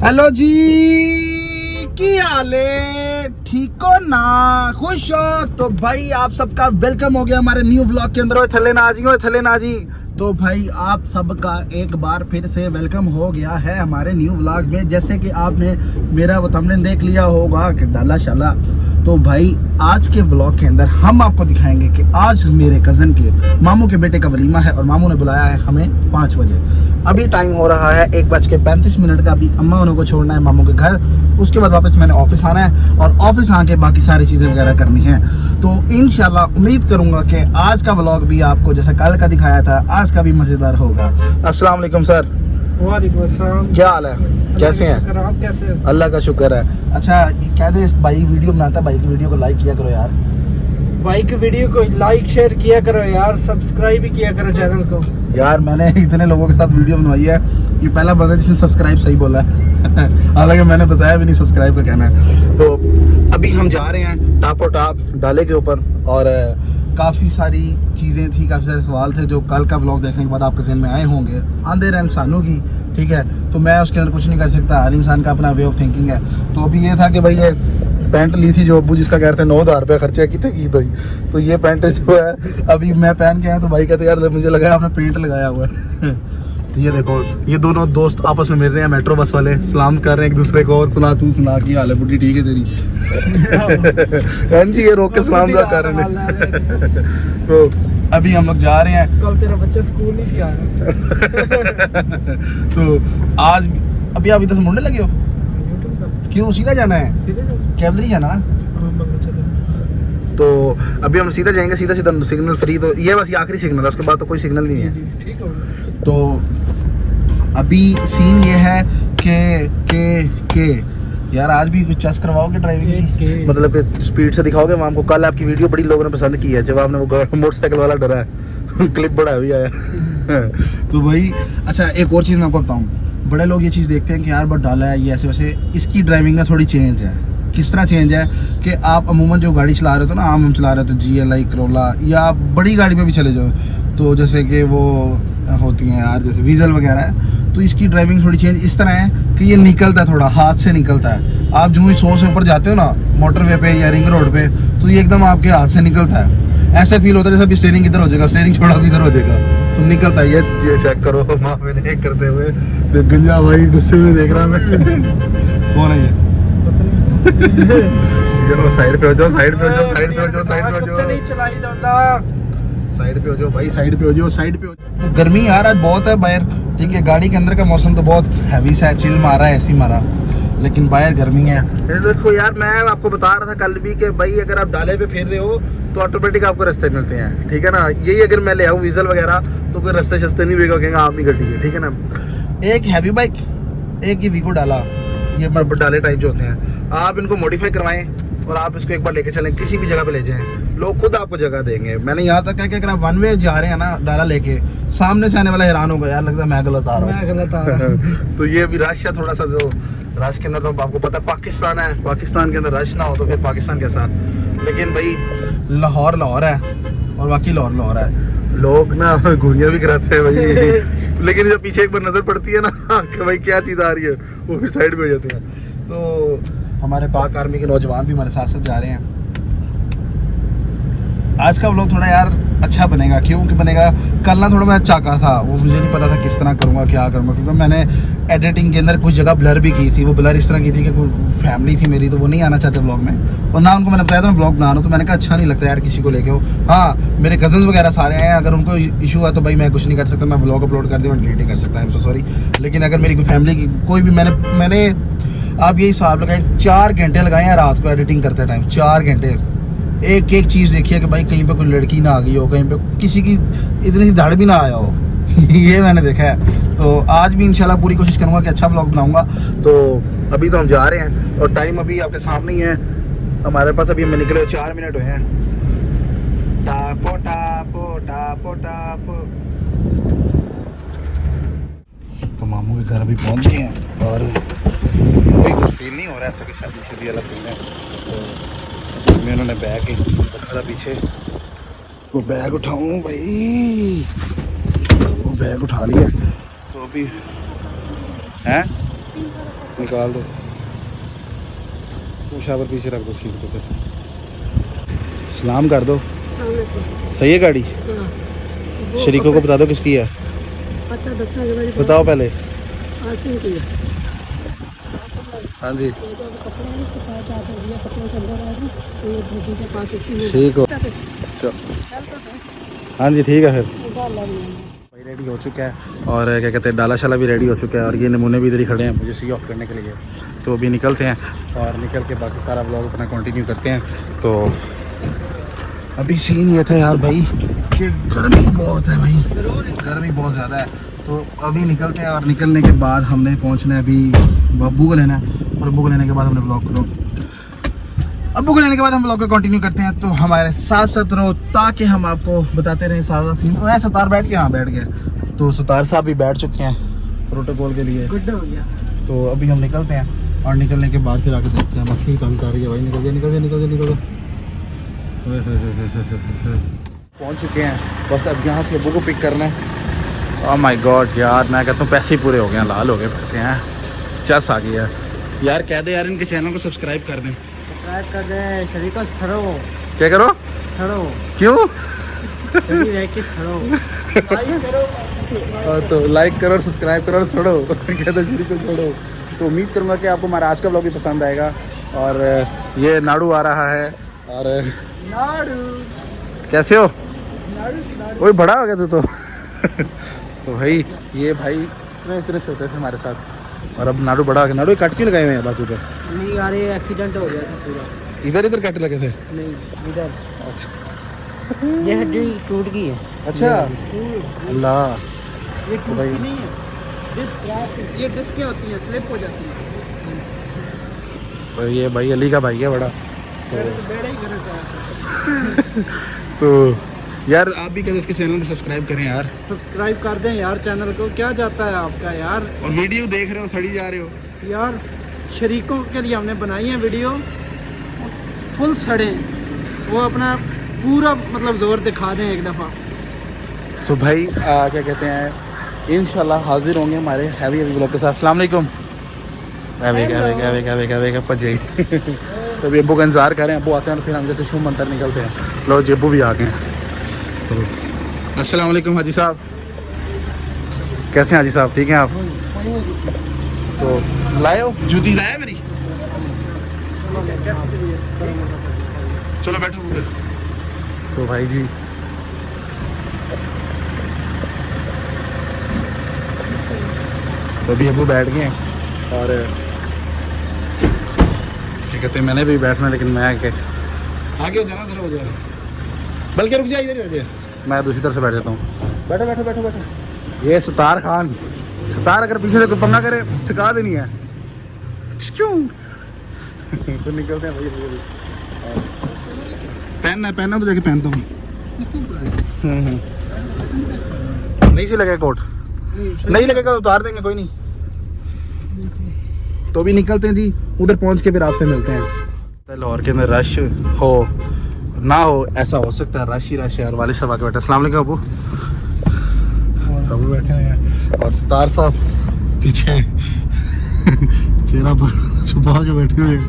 Hello जी, की हाल है? ठीक हो ना? खुश हो? तो भाई आप सबका वेलकम हो गया हमारे न्यू व्लॉग के अंदर। ओए थले ना जी। तो भाई आप सबका एक बार फिर से वेलकम हो गया है हमारे न्यू व्लॉग में। जैसे कि आपने मेरा वो थंबनेल देख लिया होगा कि डाला शाला। तो भाई आज के व्लॉग के अंदर हम आपको दिखाएंगे कि आज मेरे कज़न के मामू के बेटे का वलीमा है और मामू ने बुलाया है हमें 5 बजे। अभी टाइम हो रहा है 1:35 का। अभी अम्मा उन्हों को छोड़ना है मामू के घर, उसके बाद वापस मैंने ऑफिस आना है और ऑफिस आके बाकी सारी चीज़ें वगैरह करनी है। तो इंशाल्लाह उम्मीद करूंगा कि आज का व्लॉग भी आपको जैसे कल का दिखाया था आज का भी मज़ेदार होगा। अस्सलाम वालेकुम सर। वालेकुम अस्सलाम। क्या हाल है? कैसे हैं? आप कैसे हैं? अल्लाह का शुक्र है। अच्छा कह दे, इस भाई वीडियो बनाता है, भाई की वीडियो को लाइक किया करो यार। भाई की वीडियो को लाइक शेयर किया करो यार, सब्सक्राइब भी किया करो चैनल को। यार मैंने इतने लोगों के साथ वीडियो बनवाई है, ये पहला बंदा जिसने सब्सक्राइब सही बोला है हालांकि मैंने बताया भी नहीं सब्सक्राइब का कहना है। तो अभी हम जा रहे हैं टापो टाप डाले के ऊपर और काफ़ी सारी चीज़ें थी, काफ़ी सारे सवाल थे जो कल का व्लॉग देखने के बाद आपके ज़हन में आए होंगे। आंधे रह इंसानों की, ठीक है, तो मैं उसके अंदर कुछ नहीं कर सकता, हर इंसान का अपना वे ऑफ थिंकिंग है। तो अभी ये था कि भाई ये पैंट ली थी जो अब्बू जिसका कह रहे थे 9,000 रुपये खर्चा कितने की थी, तो ये पैंट जो है अभी मैं पहन के आया तो भाई कहते यार मुझे लगा आपने पेंट लगाया हुआ है तो ये देखो, ये दोनों दोस्त आपस में मिल रहे हैं, मेट्रो बस वाले सलाम कर रहे हैं एक दूसरे को। और सुना तू सुना की हाल है बुढ़ी, ठीक है तेरी हाँ जी, ये रोक के सलाम कर रहे हैं तो अभी हम लोग जा रहे हैं। कल तेरा बच्चा स्कूल नहीं से आया तो आज अभी आप इधर से मुड़ने लगे हो? क्यों, सीधा जाना है? कैबलरी जाना ना? तो अभी हम सीधा जाएंगे, सीधा सीधा सिग्नल फ्री। तो ये बस ये आखिरी सिग्नल है, उसके बाद तो कोई सिग्नल नहीं है। ठीक है। तो अभी सीन ये है के यार आज भी कुछ चेस करवाओगे ड्राइविंग की, मतलब कि स्पीड से दिखाओगे वहाँ को। कल आपकी वीडियो बड़ी लोगों ने पसंद की है जब आपने वो मोटरसाइकिल वाला डरा है क्लिप बड़ा भी आया तो भाई अच्छा एक और चीज़ मैं आपको बताऊँ, बड़े लोग ये चीज़ देखते हैं कि यार बहुत डाला है ये ऐसे वैसे। इसकी ड्राइविंग में थोड़ी चेंज है। किस तरह चेंज है कि आप अमूमन जो गाड़ी चला रहे हो ना, आम हम चला रहे थे GLI करोला या आप बड़ी गाड़ी में भी चले जाओ, तो जैसे कि वो होती हैं यार जैसे वीजल वगैरह है, तो इसकी ड्राइविंग थोड़ी चेंज इस तरह है कि ये निकलता है, थोड़ा हाथ से निकलता है। आप जो ही 100 से ऊपर जाते हो ना मोटरवे पे या रिंग रोड पे, तो ये एकदम आपके हाथ से निकलता है। ऐसा फील होता है जैसे अभी स्टीयरिंग इधर हो जाएगा, स्टीयरिंग छोड़ा भी इधर हो जाएगा, तो निकलता है। ये चेक करो माँ मैंने करते हुए तो गंजा भाई गुस्से में देख रहा मैं कौन है ये साइड पे हो जाओ, साइड पे हो जाओ, साइड पे हो जाओ, साइड पे हो जाओ, नहीं चलाई दंदा, साइड पे हो जाओ भाई, साइड पे हो जाओ, साइड पे हो जाओ। तो गर्मी यार आज बहुत है बाहर, ठीक है, गाड़ी के अंदर का मौसम तो बहुत हैवी सा है, चिल मारा है, ऐसी मारा, लेकिन बाहर गर्मी है। देखो यार मैं आपको बता रहा था कल भी कि भाई अगर आप डाले पे फिर रहे हो तो ऑटोमेटिक आपको रास्ते मिलते हैं, ठीक है ना। यही अगर मैं ले आऊँ वीजल वगैरह तो कोई रास्ते शस्ते नहीं देगा, कहेंगे आप नहीं गड्डी है, ठीक है ना। एक हैवी बाइक, एक ये वीगो डाला, ये डाले टाइप जो होते हैं, आप इनको मॉडिफाई करवाएं और आप इसको एक बार लेके चलें, किसी भी जगह पे ले जाएं, लोग खुद आपको जगह देंगे। मैंने यहाँ तक कहा कि अगर आप वन वे जा रहे हैं ना डाला लेके, सामने से आने वाला हैरान होगा यार लगता है मैं गलत आ रहा हूँ तो ये भी रश है थोड़ा सा, जो रश के अंदर तो आपको पता है पाकिस्तान है, पाकिस्तान के अंदर रश ना हो तो फिर पाकिस्तान कैसा। लेकिन भाई लाहौर लाहौर है और बाकी लाहौर है, लोग ना घूरियाँ भी कराते हैं भाई लेकिन जब पीछे एक बार नजर पड़ती है ना कि भाई क्या चीज़ आ रही है, वो फिर साइड पे हो जाती है। तो हमारे पाक आर्मी के नौजवान भी हमारे साथ साथ जा रहे हैं। आज का व्लॉग थोड़ा यार अच्छा बनेगा, क्योंकि बनेगा कल ना थोड़ा मैं चाका था, वो मुझे नहीं पता था किस तरह करूँगा क्या करूँगा, क्योंकि मैंने एडिटिंग के अंदर कुछ जगह ब्लर भी की थी। वो ब्लर इस तरह की थी कि कोई फैमिली थी मेरी तो वो नहीं आना चाहते ब्लॉग में, और ना उनको मैंने बताया था मैं ब्लॉग बना रहा हूँ, तो मैंने कहा अच्छा नहीं लगता यार किसी को लेके हो। हाँ मेरे कजन्स वगैरह सारे हैं, अगर उनको इशू हुआ तो भाई मैं कुछ नहीं कर सकता, मैं ब्लॉग अपलोड कर दी, मैं डिलीट नहीं कर सकता, आई एम सो सॉरी। लेकिन अगर मेरी कोई फैमिली की कोई भी मैंने आप यही हिसाब लगाए 4 घंटे लगाए हैं रात को एडिटिंग करते टाइम, 4 घंटे एक एक चीज़ देखिए कि भाई कहीं पे कोई लड़की ना आ गई हो, कहीं पे किसी की इतनी धड़ भी ना आया हो ये मैंने देखा है। तो आज भी इंशाल्लाह पूरी कोशिश करूँगा कि अच्छा व्लॉग बनाऊँगा। तो अभी तो हम जा रहे हैं और टाइम अभी आपके सामने ही है हमारे पास, अभी हमें निकले 4 मिनट हुए हैं। टापो टापो टापो टापो तो मामू के घर अभी पहुँच गए हैं और कोई कुछ फील नहीं हो रहा है ऐसा कि शादी वाला फील है। तो मैं उन्होंने बैग रखा था पीछे, वो बैग उठाऊं भाई, वो बैग उठा लिया तो अभी हैं निकाल दो, शावर पीछे रख दो सीट पे फिर। सलाम कर दो। सही है गाड़ी? शरीकों को बता दो किसकी है। बताओ पहले। हाँ जी ठीक हो। हाँ जी ठीक है फिर। भाई रेडी हो चुका है और क्या कहते हैं डाला शाला भी रेडी हो चुका है और ये नमूने भी इधर ही खड़े हैं मुझे सी ऑफ करने के लिए। तो अभी निकलते हैं और निकल के बाकी सारा ब्लॉग अपना कंटिन्यू करते हैं। तो अभी सीन ये था यार भाई कि गर्मी बहुत है भाई, गर्मी बहुत ज़्यादा है। तो अभी निकलते हैं और निकलने के बाद हमने पहुंचना है अभी अब्बू को लेना है और अब्बू को लेने के बाद हमने ब्लॉग को अब्बू को लेने के बाद हम ब्लॉग को कंटिन्यू करते हैं। तो हमारे साथ साथ रहो ताकि हम आपको बताते रहें सारा सीन। और सतार बैठ के यहाँ बैठ गया, तो सतार साहब भी बैठ चुके हैं प्रोटोकॉल के लिए। गुड हो गया। तो अभी हम निकलते हैं और निकलने के बाद फिर आके देखते हैं। मक्खी तंग कर रही है भाई, निकल गया निकल गया निकल गया निकल गया। पहुँच चुके हैं, बस अब यहाँ से अब्बू को पिक करना है। ओह माय गॉड यार, मैं कहता हूँ पैसे ही पूरे हो गए हैं, लाल हो गए पैसे हैं, चर्स आ गया यार। कह दे यार इनके चैनल को सब्सक्राइब कर दें। सब्सक्राइब कर दें, शरीको सड़ो। क्या करो? सड़ो। क्यों? रह के सड़ो। तो लाइक करो और सब्सक्राइब करो और छोड़ो कहते शरीर को छोड़ो। तो उम्मीद करूँगा कि आपको हमारा आज का ब्लॉग भी पसंद आएगा। और ये नाड़ू आ रहा है और नाड़ू कैसे हो? नाड़ू वही बड़ा हो गया तू तो तो भाई ये भाई इतने से होते थे हमारे साथ और अब नाड़ू बड़ा हो गया। नाड़ू कट क्यों लगाए हुए हैं बाजू पे? नहीं यार ये एक्सीडेंट हो गया था पूरा। इधर इधर कट लगे थे? नहीं इधर। अच्छा ये हड्डी टूट गई है। अच्छा अल्लाह। ये तो भाई नहीं है डिस्क, ये डिस्क क्या होती है, स्लिप हो जाती है। तो ये भाई अली का भाई है बड़ा। बेड़ा ही गलत है। तो यार आप भी कहते इसके चैनल को सब्सक्राइब करें यार। सब्सक्राइब कर दें यार चैनल को, क्या जाता है आपका यार। और वीडियो देख रहे हो सड़ी जा रहे हो यार, शरीकों के लिए हमने बनाई है वीडियो, फुल सड़े, वो अपना पूरा मतलब जोर दिखा दें एक दफ़ा। तो भाई क्या कहते हैं इंशाल्लाह हाजिर होंगे हमारे हैवी हैवी ब्लॉग के साथ। अस्सलाम वालेकुम। पजे तो अभी अब्बू का इंतज़ार करें, अब्बू आते हैं तो फिर हम जैसे शुभ मंतर निकलते हैं। लो जी अब्बू भी आ गए हैं। तो अस्सलाम वालेकुम हाजी साहब, कैसे हैं हाजी साहब? ठीक हैं आप? तो लाए हो जूती? लाया मेरी? चलो बैठो फिर। तो भाई जी तो अभी अब्बू बैठ गए हैं और क्या कहते हैं मैंने भी बैठना, लेकिन मैं आगे हो जाना जरा हो जाए, बल्कि रुक जाए इधर ही रह जाए, मैं दूसरी तरफ से बैठ जाता हूँ। बैठो बैठो बैठो बैठो। ये सतार खान, सतार अगर पीछे से कोई पंगा करे ठिका देनी है क्यों तो निकलते हैं भाई। पहनना तो जाके पहनता हूँ। नहीं से लगेगा कोट? नहीं लगेगा तो उतार देंगे, कोई नहीं। तो अभी निकलते हैं जी, उधर पहुंच के फिर आपसे मिलते हैं। लाहौर के अंदर रश हो ना हो ऐसा हो सकता है, रश ही रश है। और वालिद साहब आके बैठे। अस्सलाम वालेकुम अबू। अबू बैठे हुए हैं और सतार साहब पीछे चेहरा पर छुपा के बैठे हुए हैं।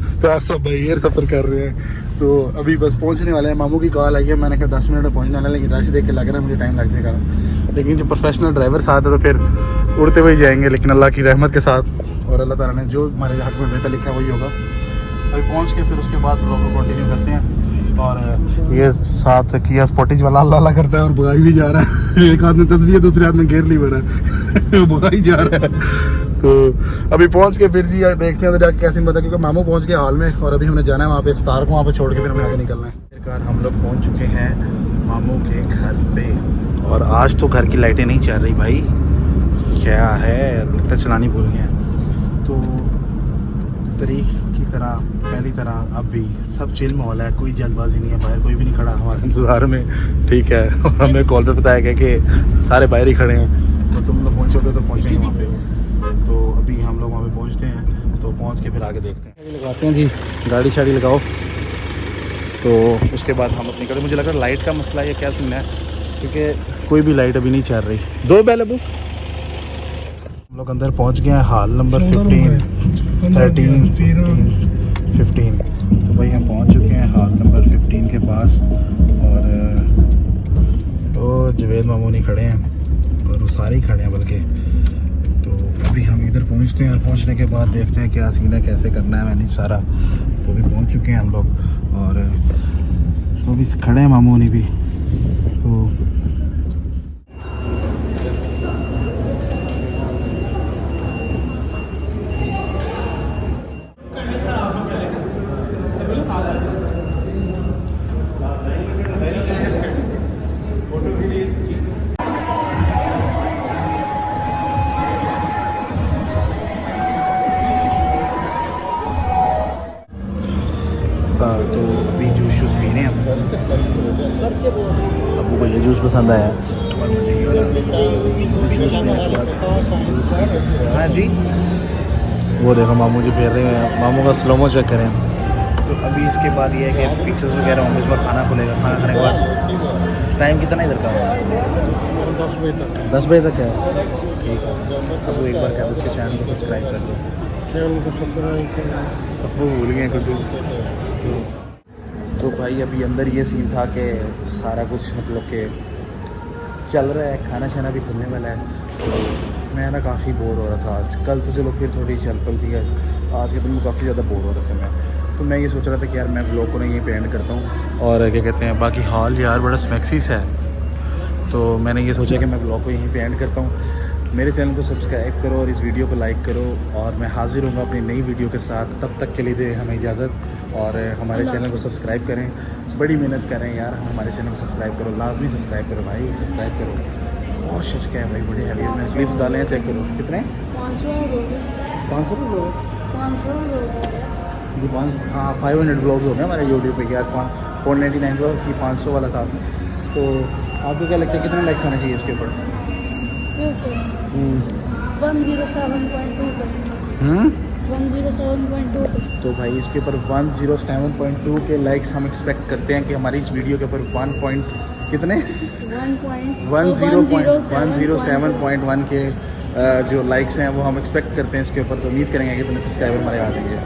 सतार साहब भाई एयर सफ़र कर रहे हैं। तो अभी बस पहुंचने वाले हैं। मामू की कॉल आई है, मैंने कहा 10 मिनट में पहुंचने वाला है, लेकिन रश देख के लग रहा है मुझे टाइम लग जाएगा। लेकिन जो प्रोफेशनल ड्राइवर साथ है तो फिर उड़ते हुए जाएंगे, लेकिन अल्लाह की रहमत के साथ। और अल्लाह ताला ने जो हमारे हक में बेहतर लिखा वही होगा। अभी पहुंच के फिर उसके बाद ब्लॉग को कंटिन्यू करते हैं। और ये साथ किया स्पॉटेज वाला अल्लाह अल्लाह करता है और भगाई भी जा रहा है। एक हाथ में तस्वीर दूसरे हाथ में घेर ली भरा है भगाई जा रहा है। तो अभी पहुंच के फिर जी देखते हैं तो जाके कैसे बता, क्योंकि मामू पहुंच गए हॉल में और अभी हमने जाना है वहाँ पे स्टार को, वहाँ पे छोड़ के फिर हमें आगे निकलना है। आखिरकार हम लोग पहुंच चुके हैं मामू के घर पे और आज तो घर की लाइटें नहीं चल रही भाई, क्या है लगता चलानी भूल गए हैं। तो तारीख की तरह पहली तरह अब भी सब चिल माहौल है, कोई जल्दबाजी नहीं है, बाहर कोई भी नहीं खड़ा हमारे इंतज़ार में, ठीक है। और हमें कॉल पे बताया गया कि सारे बाहर ही खड़े हैं, तो तुम लोग पहुँचोगे तो पहुँचेंगे वहाँ पे। तो अभी हम लोग वहाँ पे पहुँचते हैं, तो पहुँच के फिर आगे देखते हैं। लगाते हैं जी, गाड़ी शाड़ी लगाओ, तो उसके बाद हम लोग निकलते। मुझे लग रहा है लाइट का मसला या क्या सीन है, क्योंकि कोई भी लाइट अभी नहीं चल रही। दो बैल अबू। हम लोग अंदर पहुंच गए हैं, हॉल नंबर 15 13 15। तो भाई हम पहुंच चुके हैं हॉल नंबर 15 के पास और वो जवेद मामू नहीं खड़े हैं और वो सारे ही खड़े हैं बल्कि। तो अभी हम इधर पहुंचते हैं और पहुंचने के बाद देखते हैं क्या सीन है, कैसे करना है मैंने सारा। तो अभी पहुंच चुके हैं हम लोग और तो अभी खड़े हैं मामू नहीं भी। तो अभी जूस पी रहे हैं हम। अबू को ये जूस पसंद आया और मुझे ये वाला जूस पीने के बाद। हाँ जी, वो देखो मामू जी फेर रहे हैं। मामू का स्लोमो चेक करें। तो अभी इसके बाद ये है कि पिक्चर्स वगैरह होंगे, उसके बाद खाना खुलेगा। खाना खाने के बाद टाइम कितना इधर का? 10 बजे तक। 10 बजे तक है, ठीक है। अब वो एक बार कहते उसके चैनल को सब्सक्राइब कर दो। चैनल को सब्सक्राइब कर। अब वो भूल गए कुछ। तो भाई अभी अंदर ये सीन था कि सारा कुछ मतलब कि चल रहा है, खाना शाना भी खुलने वाला है। तो मैं ना काफ़ी बोर हो रहा था आज। कल तो चलो फिर थोड़ी चल पल थी, आज के दिन में काफ़ी ज़्यादा बोर हो रहा था मैं। तो मैं ये सोच रहा था कि यार मैं ब्लॉग को ना यहीं पे एंड करता हूँ और क्या कहते हैं बाकी हॉल यार बड़ा स्मैक्सीस है। तो मैंने ये सोचा कि मैं ब्लॉग को यहीं पे एंड करता हूँ। मेरे चैनल को सब्सक्राइब करो और इस वीडियो को लाइक करो और मैं हाजिर हूँगा अपनी नई वीडियो के साथ। तब तक के लिए दे हमें इजाज़त और हमारे चैनल को सब्सक्राइब करें। बड़ी मेहनत करें यार, हमारे चैनल को सब्सक्राइब करो, लाजमी सब्सक्राइब करो भाई, सब्सक्राइब करो। बहुत शच क्या है भाई, बड़े हैवी मैंने क्लिप्स डाले हैं, चेक करो। कितने? 500 लोग। 500 लोग? 500 लोग। ये 500, हाँ 500 व्लॉग्स हो गए हमारे यूट्यूब पे। आज 499 का कि 500 वाला था। तो आपको क्या लगता है कितने लाइक्स आने चाहिए इसके ऊपर? इसके ऊपर 107.2 पे। 107.2 पे। तो भाई इसके ऊपर 107.2 के लाइक्स हम एक्सपेक्ट करते हैं कि हमारी इस वीडियो के ऊपर 1 पॉइंट कितने 107.1 के जो लाइक्स हैं वो हम एक्सपेक्ट करते हैं इसके ऊपर। तो उम्मीद करेंगे कि इतने सब्सक्राइबर हमारे आ जाएंगे।